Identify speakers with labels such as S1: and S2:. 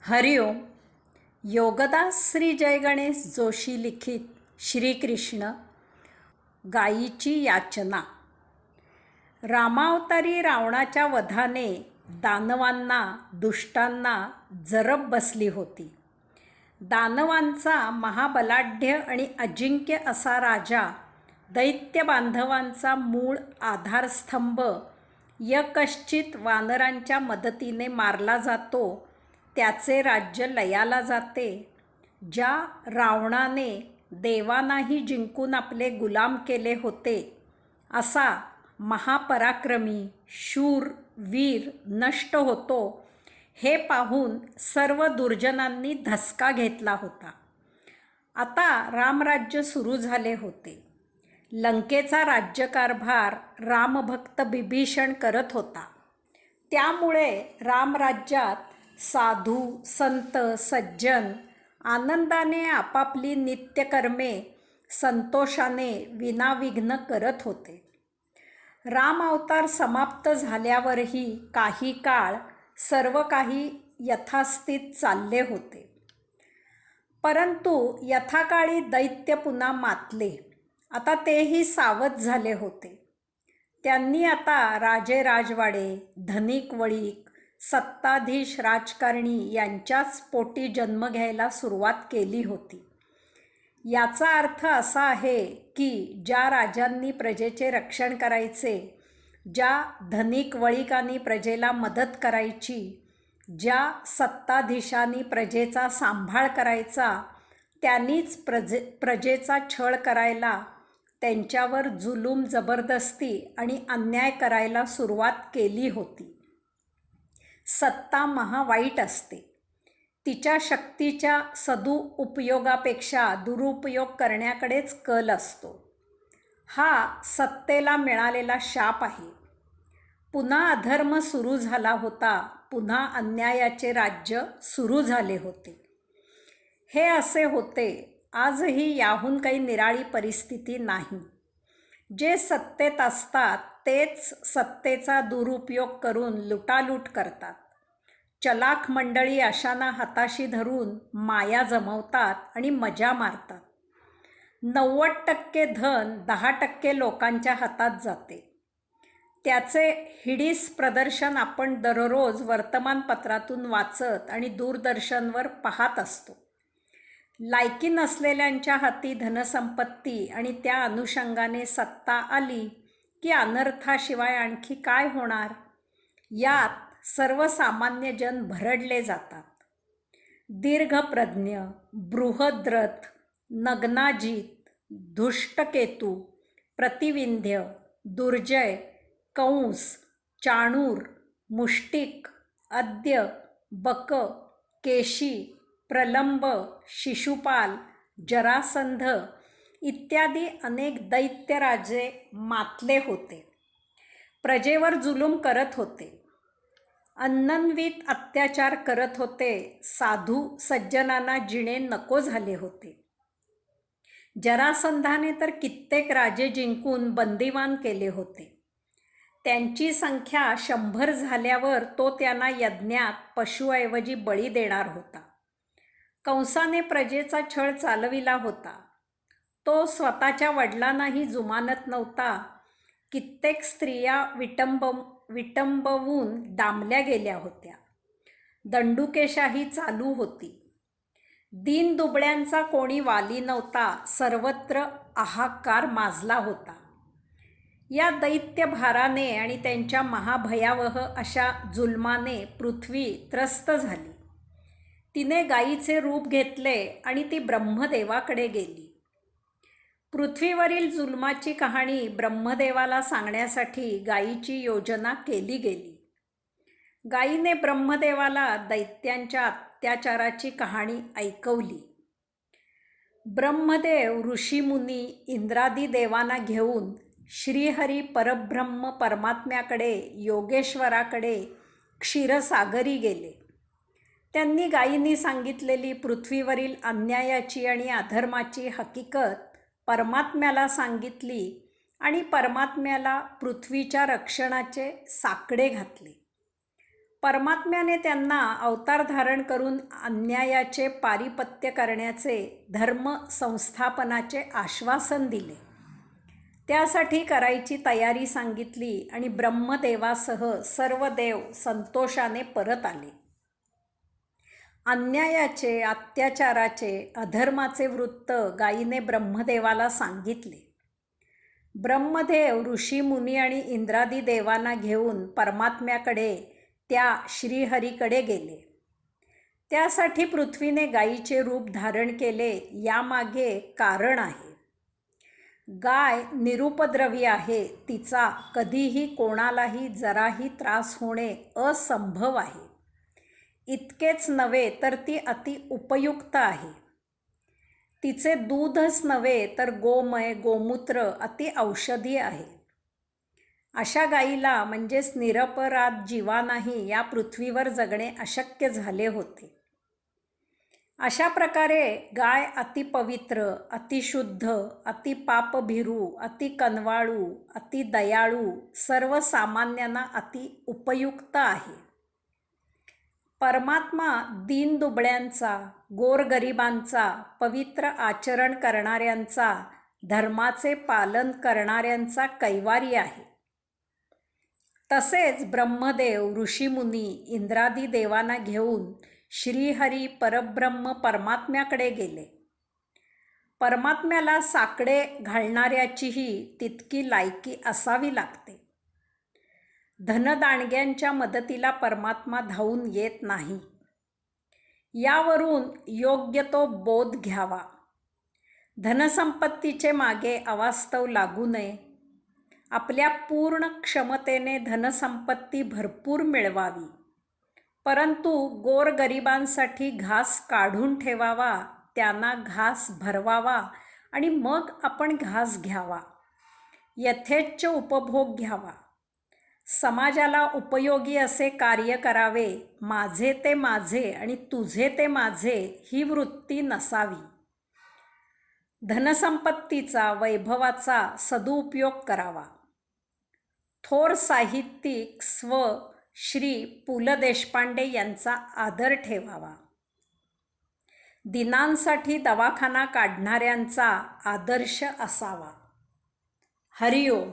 S1: हरिओम. योगदास श्री जय गणेश जोशी लिखित श्रीकृष्ण गायीची याचना. रामावतारी रावणाच्या वधाने दानवांना दुष्टांना जरब बसली होती. दानवांचा महाबलाढ्य आणि अजिंक्य असा राजा दैत्य बांधवांचा मूळ आधारस्तंभ यकश्चित वानरांच्या मदतीने मारला जातो, त्याचे राज्य लयाला जाते. ज्या रावणाने देवांनाही जिंकून आपले गुलाम केले होते, असा महापराक्रमी शूर वीर नष्ट होतो, हे पाहून सर्व दुर्जनांनी धसका घेतला होता. आता रामराज्य सुरू झाले होते. लंकेचा राज्यकारभार रामभक्त बिभीषण करत होता. त्यामुळे रामराज्यात साधू संत सज्जन आनंदाने आपापली नित्यकर्मे संतोषाने विनाविघ्न करत होते. राम अवतार समाप्त झाल्यावरही काही काळ सर्व काही यथास्थित चालले होते. परंतु यथाकाळी दैत्य पुन्हा मातले. आता तेही सावध झाले होते. त्यांनी आता राजे राजवाडे, धनिक वळीक, सत्ताधीश राजकारणी यांच्याच पोटी जन्म घ्यायला सुरुवात केली होती. याचा अर्थ असा आहे की ज्या राजांनी प्रजेचे रक्षण करायचे, ज्या धनिक वळीकांनी प्रजेला मदत करायची, ज्या सत्ताधीशांनी प्रजेचा सांभाळ करायचा, त्यांनीच प्रजेचा छळ करायला, त्यांच्यावर जुलूम जबरदस्ती आणि अन्याय करायला सुरुवात केली होती. सत्ता महावाईट असते. तिच्या शक्तीच्या सदुपयोगापेक्षा दुरुपयोग करण्याकडेच कल असतो. हा सत्तेला मिळालेला शाप आहे. पुन्हा अधर्म सुरू झाला होता. पुन्हा अन्यायाचे राज्य सुरू झाले होते. हे असे होते. आजही याहून काही निराळी परिस्थिती नाही. जे सत्तेत असतात तेच सत्तेचा दुरुपयोग करून लुटालूट करतात. चलाख मंडळी अशांना हाताशी धरून माया जमवतात आणि मजा मारतात. 90% धन 10% लोकांच्या हातात जाते. त्याचे हिडीस प्रदर्शन आपण दररोज वर्तमानपत्रातून वाचत आणि दूरदर्शनवर पाहत असतो. लायकी नसलेल्यांच्या हाती धनसंपत्ती आणि त्या अनुषंगाने सत्ता आली की अनर्थाशिवाय आणखी काय होणार, यात सर्वसामान्य जन भरडले जातात. दीर्घप्रज्ञ, बृहद्रथ, नग्नाजित, धुष्टकेतू, प्रतिविंध्य, दुर्जय, कंस, चाणूर, मुष्टिक, अद्य, बक, केशी, प्रलंब, शिशुपाल, जरासंध इत्यादी अनेक दैत्यराजे मातले होते. प्रजेवर जुलूम करत होते. अनन्वित अत्याचार करत होते. साधू सज्जनांना जिणे नको झाले होते. जरासंधाने तर कित्येक राजे जिंकून बंदिवान केले होते. त्यांची संख्या 100 झाल्यावर तो त्यांना यज्ञात पशुऐवजी बळी देणार होता. कंसाने प्रजेचा छळ चालविला होता. तो स्वतःच्या वडिलांनाही जुमानत नव्हता. कित्येक स्त्रिया विटंबवून डांबल्या गेल्या होत्या. दंडुकेशाही चालू होती. दीनदुबळ्यांचा कोणी वाली नव्हता. सर्वत्र हाहाकार माजला होता. या दैत्यभाराने आणि त्यांच्या महाभयावह अशा जुलमाने पृथ्वी त्रस्त झाली. तिने गायीचे रूप घेतले आणि ती ब्रह्मदेवाकडे गेली. पृथ्वीवरील जुलमाची कहाणी ब्रह्मदेवाला सांगण्यासाठी गायीची योजना केली गेली. गायीने ब्रह्मदेवाला दैत्यांच्या अत्याचाराची कहाणी ऐकवली. ब्रह्मदेव ऋषीमुनी इंद्रादी देवांना घेऊन श्रीहरी परब्रह्म परमात्म्याकडे, योगेश्वराकडे क्षीरसागरी गेले. त्यांनी गायींनी सांगितलेली पृथ्वीवरील अन्यायाची आणि अधर्माची हकीकत परमात्म्याला सांगितली आणि परमात्म्याला पृथ्वीच्या रक्षणाचे साकडे घातले. परमात्म्याने त्यांना अवतार धारण करून अन्यायाचे पारिपत्य करण्याचे धर्म संस्थापनाचे आश्वासन दिले. त्यासाठी करायची तयारी सांगितली आणि ब्रह्मदेवासह सर्व देव संतोषाने परत आले. अन्यायाचे, अत्याचाराचे, अधर्माचे वृत्त गायीने ब्रह्मदेवाला सांगितले. ब्रह्मदेव ऋषीमुनी आणि इंद्रादी देवांना घेऊन परमात्म्याकडे, त्या श्रीहरीकडे गेले. त्यासाठी पृथ्वीने गायीचे रूप धारण केले. यामागे कारण आहे. गाय निरुपद्रवी आहे. तिचा कधीही कोणालाही जराही त्रास होणे असंभव आहे. इतकेच नव्हे तर ती अति उपयुक्त आहे. तिचे दूधच नव्हे तर गोमय, गोमूत्र अति औषधी आहे. अशा गायीला म्हणजेच निरपराध जीवांनाही या पृथ्वीवर जगणे अशक्य झाले होते. अशा प्रकारे गाय अतिपवित्र, अतिशुद्ध, अतिपापभीरू, अति कनवाळू, अति दयाळू, सर्वसामान्यांना अति उपयुक्त आहे. परमात्मा दीनदुबळ्यांचा, गोरगरिबांचा, पवित्र आचरण करणाऱ्यांचा, धर्माचे पालन करणाऱ्यांचा कैवारी आहे. तसेच ब्रह्मदेव, ऋषीमुनी, इंद्रादी देवांना घेऊन श्रीहरी परब्रह्म परमात्म्याकडे गेले. परमात्म्याला साकडे घालणाऱ्याचीही तितकी लायकी असावी लागते. धनदांडग्यांच्या मदतीला परमात्मा धावून येत नाही. यावरून योग्य तो बोध घ्यावा. धनसंपत्तीचे मागे अवास्तव लागू नये. आपल्या पूर्ण क्षमतेने धनसंपत्ती भरपूर मिळवावी, परंतु गोरगरिबांसाठी घास काढून ठेवावा, त्यांना घास भरवावा आणि मग आपण घास घ्यावा. यथेच्छ उपभोग घ्यावा. समाजाला उपयोगी असे कार्य करावे. माझे ते माझे आणि तुझे ते माझे ही वृत्ती नसावी. धनसंपत्तीचा, वैभवाचा सदुपयोग करावा. थोर साहित्यिक स्व. श्री पु ल देशपांडे यांचा आदर ठेवावा. दिनांसाठी दवाखाना काढणाऱ्यांचा आदर्श असावा. हरिओम.